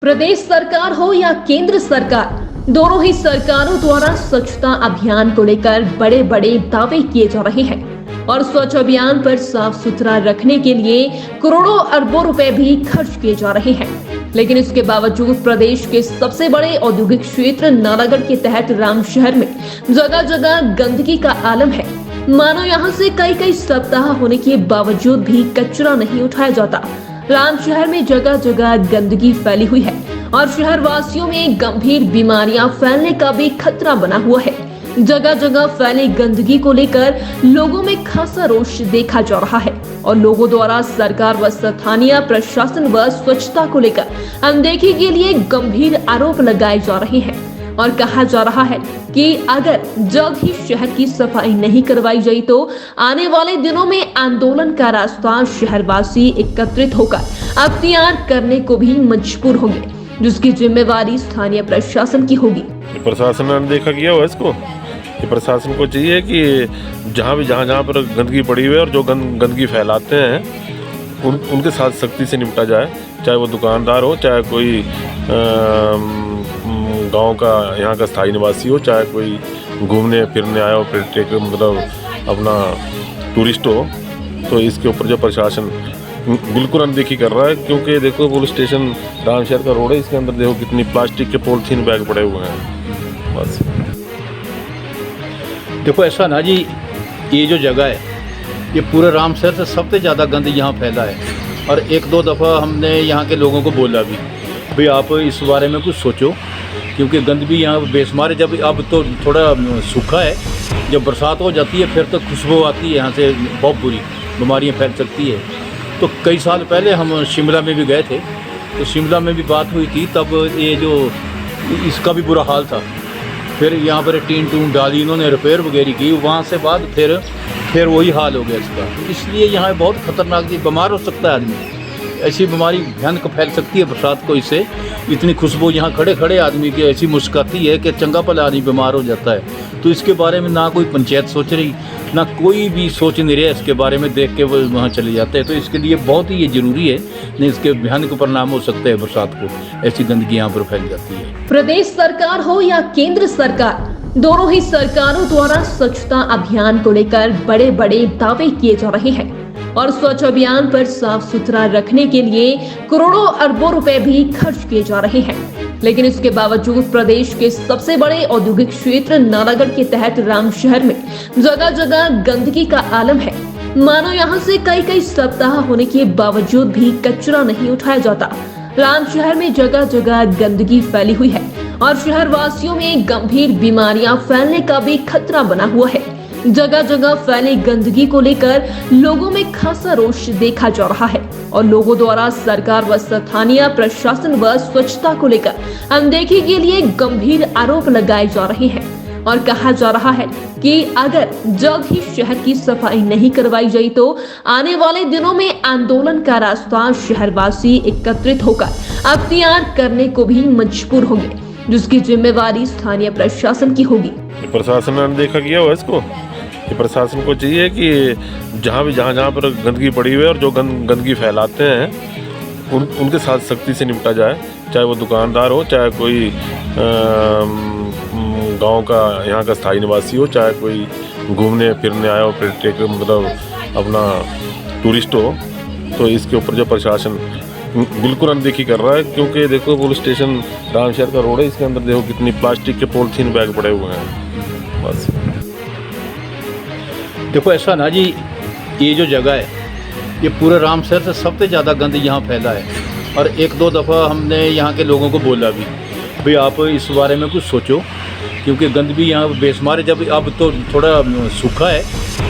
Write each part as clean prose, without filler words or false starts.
प्रदेश सरकार हो या केंद्र सरकार, दोनों ही सरकारों द्वारा स्वच्छता अभियान को लेकर बड़े बड़े दावे किए जा रहे हैं और स्वच्छ अभियान पर साफ सुथरा रखने के लिए करोड़ों अरबों रुपए भी खर्च किए जा रहे हैं। लेकिन इसके बावजूद प्रदेश के सबसे बड़े औद्योगिक क्षेत्र नालागढ़ के तहत रामशहर में जगह जगह गंदगी का आलम है। मानो यहाँ से कई सप्ताह होने के बावजूद भी कचरा नहीं उठाया जाता। रामशहर में जगह जगह गंदगी फैली हुई है और शहर वासियों में गंभीर बीमारियां फैलने का भी खतरा बना हुआ है। जगह जगह फैली गंदगी को लेकर लोगों में खासा रोष देखा जा रहा है और लोगों द्वारा सरकार व स्थानीय प्रशासन व स्वच्छता को लेकर अनदेखी के लिए गंभीर आरोप लगाए जा रहे हैं और कहा जा रहा है कि अगर जल्द ही शहर की सफाई नहीं करवाई गई तो आने वाले दिनों में आंदोलन का रास्ता शहरवासी एकत्रित होकर अख्तियार करने को भी मजबूर होंगे, जिसकी जिम्मेवारी स्थानीय प्रशासन की होगी। प्रशासन ने अनदेखा किया हुआ इसको। ये प्रशासन को चाहिए कि जहाँ पर गंदगी पड़ी हुई है और जो गंदगी फैलाते हैं उनके साथ सख्ती से निपटा जाए, चाहे वो दुकानदार हो, चाहे कोई गांव का यहाँ का स्थायी निवासी हो, चाहे कोई घूमने फिरने आया हो, मतलब अपना टूरिस्ट हो। तो इसके ऊपर जो प्रशासन बिल्कुल अनदेखी कर रहा है, क्योंकि देखो पुलिस स्टेशन रामशहर का रोड है, इसके अंदर देखो कितनी प्लास्टिक के पॉलीथीन बैग पड़े हुए हैं। बस देखो ऐसा ना जी, ये जो जगह है ये पूरे रामशहर से सबसे ज़्यादा गंद यहाँ फैला है और एक दो दफ़ा हमने यहाँ के लोगों को बोला भी भाई आप इस बारे में कुछ सोचो, क्योंकि गंद भी यहाँ बेशुमार है। जब अब तो थोड़ा सूखा है, जब बरसात हो जाती है फिर तो खुशबू आती है, यहाँ से बहुत बुरी बीमारियाँ फैल सकती है। तो कई साल पहले हम शिमला में भी गए थे, तो शिमला में भी बात हुई थी, तब ये जो इसका भी बुरा हाल था। फिर यहाँ पर टीन डाली, इन्होंने रिपेयर वगैरह की, वहाँ से बाद फिर वही हाल हो गया इसका। इसलिए यहाँ बहुत ख़तरनाक जी, बीमार हो सकता है आदमी, ऐसी बीमारी भयानक फैल सकती है बरसात को। इससे इतनी खुशबू, यहाँ खड़े खड़े आदमी की ऐसी मुस्काती है कि चंगा भला आदमी बीमार हो जाता है। तो इसके बारे में ना कोई पंचायत सोच रही, ना कोई भी सोच नहीं रहा इसके बारे में, देख के वो वहाँ चले जाते हैं। तो इसके लिए बहुत ही ये ज़रूरी है, नहीं इसके भयानक परिणाम हो सकते हैं बरसात को, ऐसी गंदगी यहाँ पर फैल जाती है। प्रदेश सरकार हो या केंद्र सरकार, दोनों ही सरकारों द्वारा स्वच्छता अभियान को लेकर बड़े बड़े दावे किए जा रहे हैं और स्वच्छ अभियान पर साफ सुथरा रखने के लिए करोड़ों अरबों रुपए भी खर्च किए जा रहे हैं। लेकिन इसके बावजूद प्रदेश के सबसे बड़े औद्योगिक क्षेत्र नालागढ़ के तहत रामशहर में जगह जगह गंदगी का आलम है। मानो यहाँ से कई सप्ताह होने के बावजूद भी कचरा नहीं उठाया जाता। रामशहर में जगह जगह गंदगी फैली हुई है और शहर वासियों में गंभीर बीमारियां फैलने का भी खतरा बना हुआ है। जगह जगह फैली गंदगी को लेकर लोगों में खासा रोष देखा जा रहा है और लोगों द्वारा सरकार व स्थानीय प्रशासन व स्वच्छता को लेकर अनदेखी के लिए गंभीर आरोप लगाए जा रहे हैं और कहा जा रहा है कि अगर जल्द ही शहर की सफाई नहीं करवाई गई तो आने वाले दिनों में आंदोलन का रास्ता शहरवासी एकत्रित होकर अख्तियार करने को भी मजबूर होंगे, जिसकी जिम्मेवारी स्थानीय प्रशासन की होगी। प्रशासन ने अनदेखा किया हुआ इसको। ये प्रशासन को चाहिए कि जहाँ पर गंदगी पड़ी हुई है और जो गंदगी फैलाते हैं उनके साथ सख्ती से निपटा जाए, चाहे वो दुकानदार हो, चाहे कोई गांव का यहाँ का स्थायी निवासी हो, चाहे कोई घूमने फिरने आया हो, मतलब अपना टूरिस्ट हो। तो इसके ऊपर जो प्रशासन बिल्कुल अनदेखी कर रहा है, क्योंकि देखो पुलिस स्टेशन रामशहर का रोड है, इसके अंदर देखो कितनी प्लास्टिक के पॉलीथीन बैग पड़े हुए हैं। बस देखो ऐसा ना जी, ये जो जगह है ये पूरे रामशहर से सबसे ज़्यादा गंद यहाँ फैला है और एक दो दफ़ा हमने यहाँ के लोगों को बोला भी भाई आप इस बारे में कुछ सोचो, क्योंकि गंद भी यहाँ बेशुमार है। जब अब तो थोड़ा सूखा है,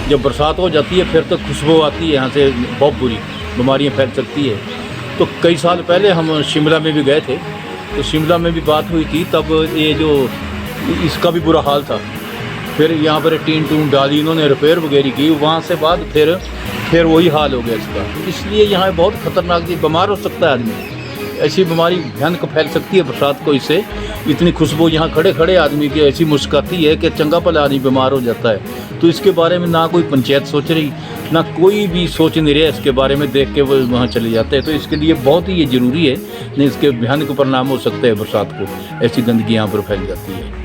जब बरसात हो जाती है फिर तो खुशबू आती है, यहाँ से बहुत बुरी बीमारियाँ फैल सकती है। तो कई साल पहले हम शिमला में भी गए थे, तो शिमला में भी बात हुई थी, तब ये जो इसका भी बुरा हाल था। फिर यहाँ पर टीन डाली, इन्होंने रिपेयर वगैरह की, वहाँ से बाद फिर वही हाल हो गया इसका। इसलिए यहाँ बहुत ख़तरनाक जी, बीमार हो सकता है आदमी, ऐसी बीमारी भयानक फैल सकती है बरसात को। इससे इतनी खुशबू, यहाँ खड़े खड़े आदमी की ऐसी मुस्काती है कि चंगा भला आदमी बीमार हो जाता है। तो इसके बारे में ना कोई पंचायत सोच रही, ना कोई भी सोच नहीं रहा इसके बारे में, देख के वो वहाँ चले जाते हैं। तो इसके लिए बहुत ही ये ज़रूरी है, नहीं इसके भयानक परिणाम हो सकते हैं बरसात को, ऐसी गंदगी यहाँ पर फैल जाती है।